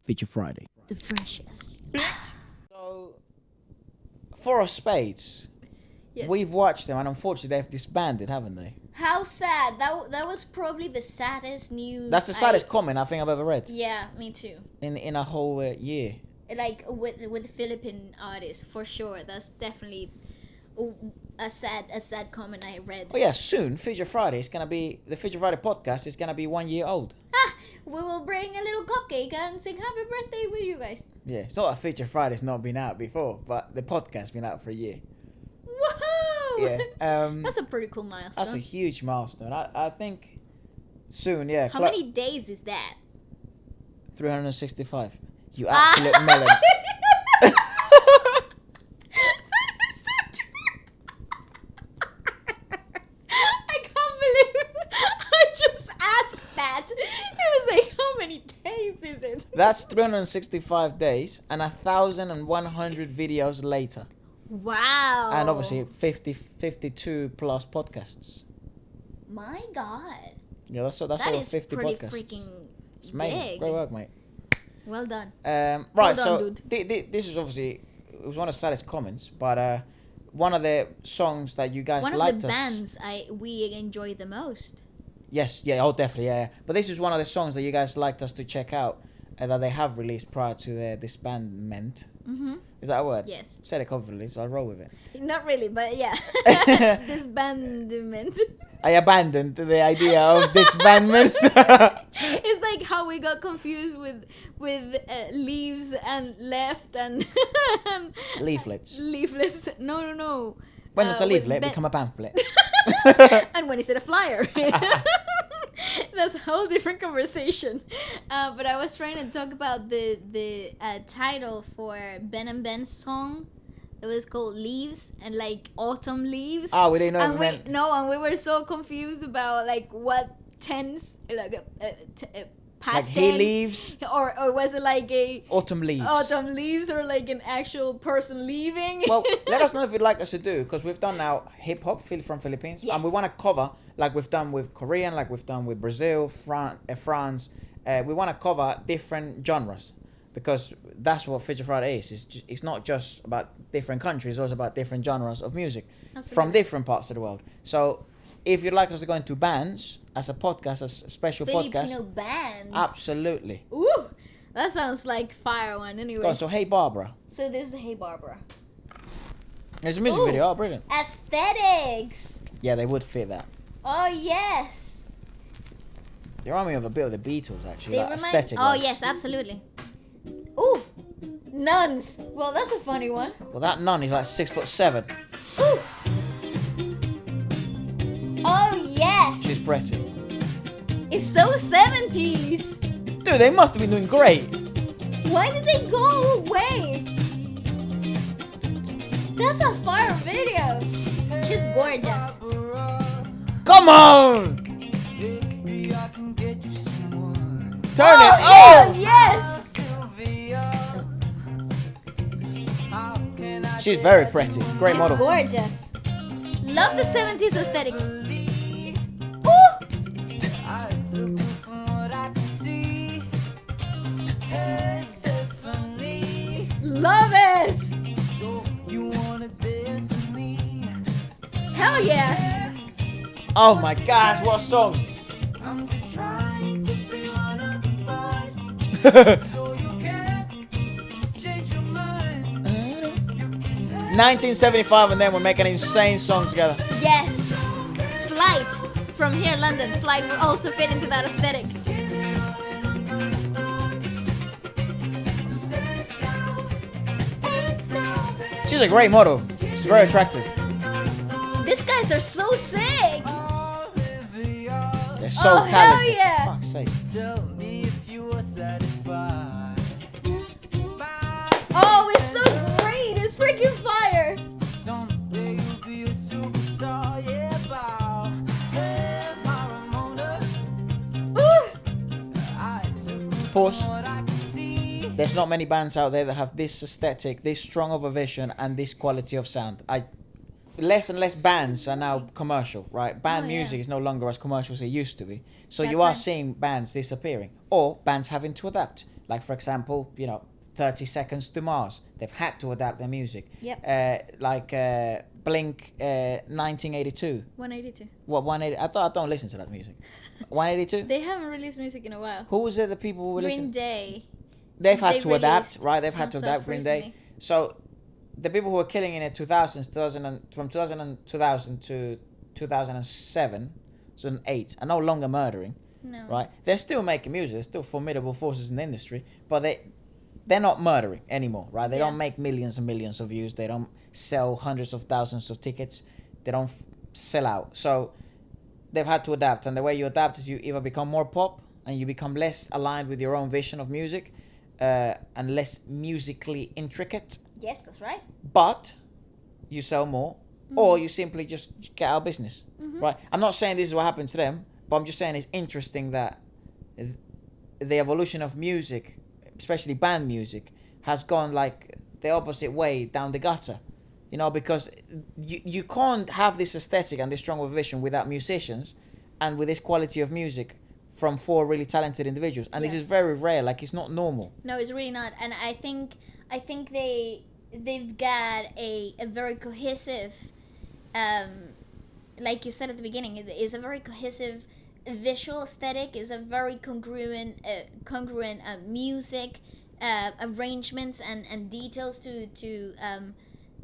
Feature Friday. The freshest. So, IV of Spades. Yes. We've watched them, and unfortunately, they've disbanded, haven't they? How sad. That was probably the saddest news. That's the saddest comment I think I've ever read Yeah, me too. in a whole year. Like with the Philippine artists, for sure. That's definitely a sad comment I read. Oh yeah, soon Feature Friday is gonna be the Feature Friday podcast is gonna be 1 year old. We will bring a little cupcake and sing happy birthday with you guys. Yeah, it's not a Feature Friday's not been out before, but the podcast's been out for a year. Woohoo! Yeah, That's a pretty cool milestone. that's a huge milestone. I think soon, yeah. How many days is that? 365. You absolute melon. I can't believe I just asked that. It was like, how many days is it? That's 365 days and 1,100 videos later. Wow. And obviously 52 plus podcasts. My God. Yeah, that's That over is 50 pretty podcasts. freaking It's amazing. big. Great work, mate. Well done. Right, Well done, so dude. this is obviously it was one of the saddest comments, but one of the songs that you guys One of liked the us. bands we enjoy the most. Yes, yeah, oh definitely, yeah. But this is one of the songs that you guys liked us to check out that they have released prior to their disbandment. Mm-hmm. Is that a word? Yes. Said it confidently, so I'll roll with it. Not really, but yeah. Disbandment. I abandoned the idea of disbandment. It's like how we got confused with leaves and left and Leaflets. leaflets. No. When does a with leaflet ben- become a pamphlet? And when is it a flyer? That's a whole different conversation. But I was trying to talk about the title for Ben and Ben's song. It was called Leaves and like autumn leaves. Oh, we didn't know And it meant... and we were so confused about like what tense, like past Like tense, he leaves, or was it like a autumn leaves. autumn leaves, or like an actual person leaving? Well, let us know if you'd like us to do, because we've done now hip hop from Philippines, and we Yes. want to cover like we've done with Korean, like we've done with Brazil, France. We want to cover different genres, because that's what Feature Friday is. It's not just about different countries; it's also about different genres of music from Absolutely. different parts of the world. So, if you'd like us to go into bands as a podcast, as a special Filipino podcast, bands. absolutely. Ooh, that sounds like fire one. Anyway, Go on, so Hey Barbara. so this is Hey Barbara. There's a music Ooh. video. Oh, brilliant. Aesthetics. Yeah, they would fit that. Oh yes. They remind me of a bit of the Beatles, actually. They Like remind. aesthetic. Oh wise. yes, absolutely. Ooh, nuns. Well, that's a funny one. Well, that nun is like 6'7". Ooh. Oh yes. She's pretty. It's so 70s. Dude, they must have been doing great. Why did they go away? That's a fire video. She's gorgeous. Come on! Turn it! Yeah, Oh! yes. She's very pretty. Great She's model. gorgeous. Love the 70s aesthetic. Ooh. Love it. Hell yeah. Oh my gosh, what a song! 1975, and then we're making an insane song together. Yes. Flight from here, London. Flight will also fit into that aesthetic. She's a great model. She's very attractive. These guys are so sick. They're so Oh, hell talented. yeah. For fuck's sake. Oh, it's so great. It's freaking fire. Ooh. Pause. There's not many bands out there that have this aesthetic, this strong of a vision, and this quality of sound. Less and less bands are now commercial, right? Band Oh, yeah. music is no longer as commercial as it used to be. So Sad you are times. seeing bands disappearing, or bands having to adapt. Like for example, 30 Seconds to Mars. They've had to adapt their music. Yep. Blink 1982. 182. What 180? I don't listen to that music. 182. They haven't released music in a while. Who was it? The people who were Green listening. Day. They've had They to adapt, released right? They've some had to stuff adapt Green Day. recently. So the people who were killing in the 2000s, from 2000 to 2007, 2008, are no longer murdering, No. right? They're still making music. They're still formidable forces in the industry, but they're not murdering anymore, right? They Yeah. don't make millions and millions of views. They don't sell hundreds of thousands of tickets. They don't sell out. So they've had to adapt, and the way you adapt is you either become more pop and you become less aligned with your own vision of music, and less musically intricate, Yes, that's right. but you sell more, or you simply just get out of business, right? I'm not saying this is what happened to them, but I'm just saying it's interesting that the evolution of music, especially band music, has gone like the opposite way down the gutter, because you can't have this aesthetic and this strong of a vision without musicians and with this quality of music from 4 really talented individuals, and this Yeah. is very rare. Like, it's not normal. No, it's really not. And I think they've got a very cohesive, like you said at the beginning, it is a very cohesive visual aesthetic, is a very congruent music, arrangements and details to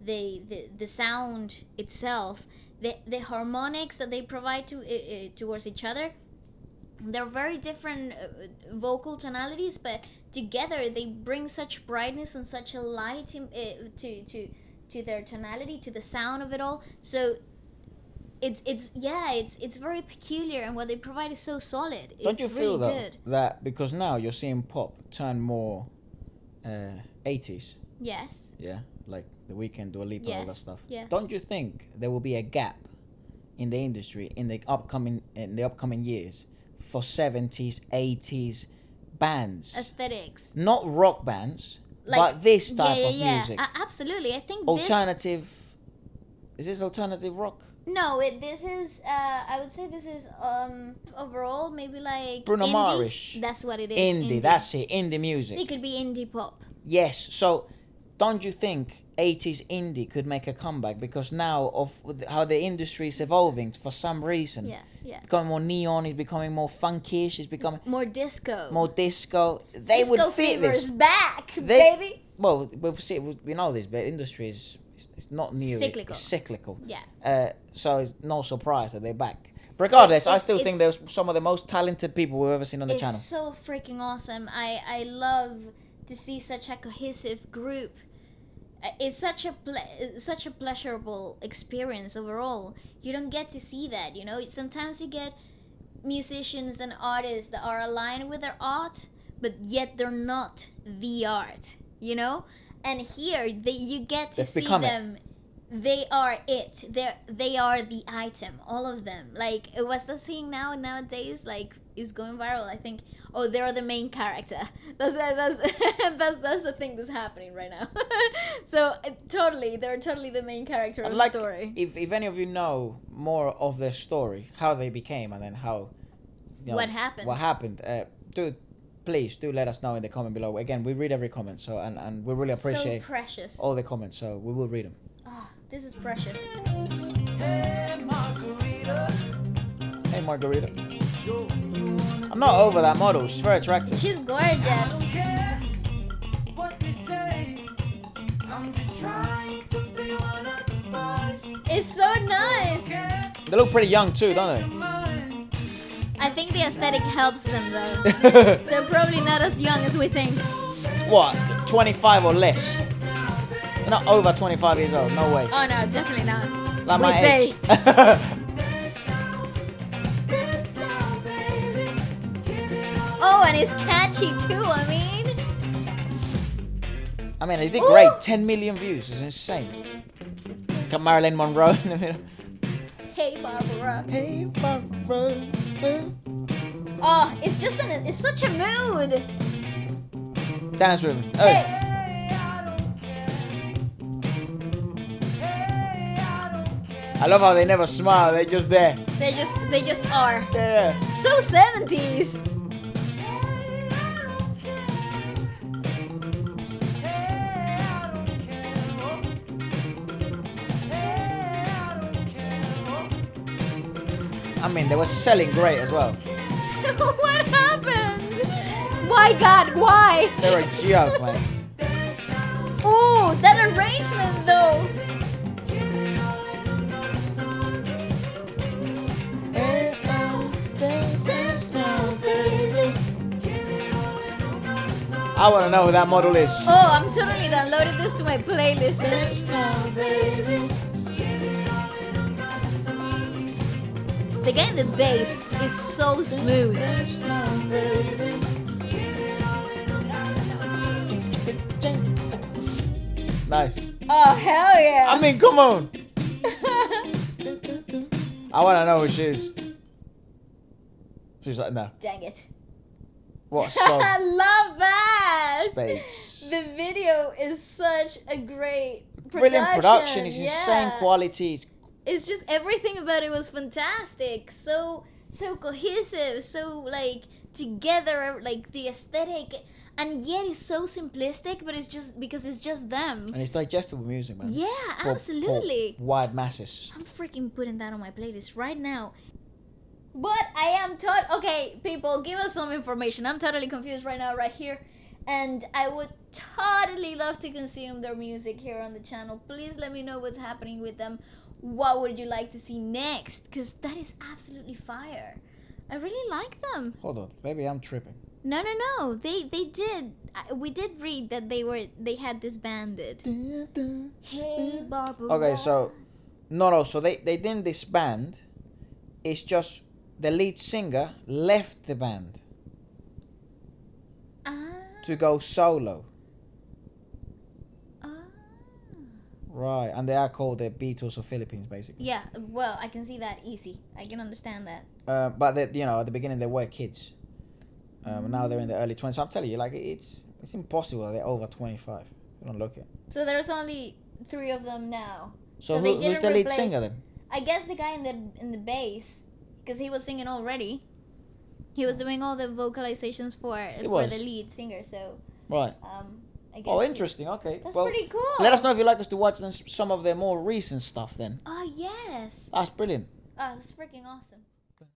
the sound itself, the harmonics that they provide towards each other. They're very different vocal tonalities, but together they bring such brightness and such a light to their tonality, to the sound of it all. So it's very peculiar, and what they provide is so solid. Don't you It's feel really though good. that because now you're seeing pop turn more 80s, Yes. yeah, like The Weeknd, Dua Lipa, all that Yes, stuff. yeah. Don't you think there will be a gap in the industry in the upcoming years for 70s, 80s bands? Aesthetics. Not rock bands, Like, but this type of yeah. music. Absolutely. I think Alternative. Is this alternative rock? this is I would say this is overall maybe like Bruno indie. Mars-ish. That's what it is. Indie, that's it. Indie music. It could be indie pop. Yes. So, don't you think 80s indie could make a comeback? Because now of how the industry is evolving for some reason. Yeah. Becoming more neon, it's becoming more funky-ish, it's becoming More disco. more disco. They disco would fit fever's this. back, baby. Well, we know this, but industry is it's not new. Cyclical. It's cyclical. Yeah. So it's no surprise that they're back. Regardless, I still it's- think there's some of the most talented people we've ever seen on the It's channel. so freaking awesome. I love to see such a cohesive group. It's such a pleasurable experience overall. You don't get to see that, Sometimes you get musicians and artists that are aligned with their art, but yet they're not the art, And here you get to They've see become it. them. They are it. They are the item. All of them. Like, what's the saying nowadays? Like, is going viral. I think. Oh, they're the main character. That's the thing that's happening right now. So they're totally the main character of the story. If any of you know more of their story, how they became, and then how, What happened. What happened? Please do let us know in the comment below. Again, we read every comment, so and we really appreciate So precious. all the comments. So we will read them. Oh, this is precious. Hey, Margarita. I'm not over that model. She's very attractive. She's gorgeous. It's so nice. They look pretty young too, don't they? I think the aesthetic helps them though. They're probably not as young as we think. What? 25 or less? They're not over 25 years old. No way. Oh no, definitely not. Like we my say. age. Oh, and it's catchy too. I mean, they did Ooh. great. 10 million views. It's insane. Got Marilyn Monroe in the middle. Hey Barbara. Hey, Barbara. Oh, it's such a mood. Dance with me. Hey. I love how they never smile. They're just there. They just are. Yeah. So 70s. I mean, they were selling great as well. What happened? Why, God? Why? They're a joke, man. Oh, that arrangement though. I want to know who that model is. Oh, I'm totally downloading this to my playlist. The guy in the bass is so smooth. Nice. Oh, hell yeah. I mean, come on. I want to know who she is. She's like, no. Dang it. What a song. I love that. Spades. The video is such a great production. Brilliant production. It's yeah. insane quality. It's just everything about it was fantastic. So cohesive. So like together. Like the aesthetic. And yet it's so simplistic, but it's just because it's just them. And it's digestible music, man. Yeah, absolutely. For wide masses. I'm freaking putting that on my playlist right now. But I am okay, people, give us some information. I'm totally confused right now, right here. And I would totally love to consume their music here on the channel. Please let me know what's happening with them. What would you like to see next? Because that is absolutely fire. I really like them. Hold on, maybe I'm tripping. No. They did. We did read that they had disbanded. Hey, Barbara. Okay, so no. So they didn't disband. It's just the lead singer left the band to go solo. Right, and they are called the Beatles of Philippines, basically. Yeah, well, I can see that easy. I can understand that. But at the beginning they were kids. Now they're in the early 20s. So I'm telling you, like it's impossible that they're over 25. You don't look it. So there's only 3 of them now. So who's the lead singer then? I guess the guy in the bass, because he was singing already. He was doing all the vocalizations for the lead singer. So right. I guess. Oh, interesting. Okay. That's pretty cool. Let us know if you'd like us to watch some of their more recent stuff then. Oh yes. That's brilliant. Oh, that's freaking awesome.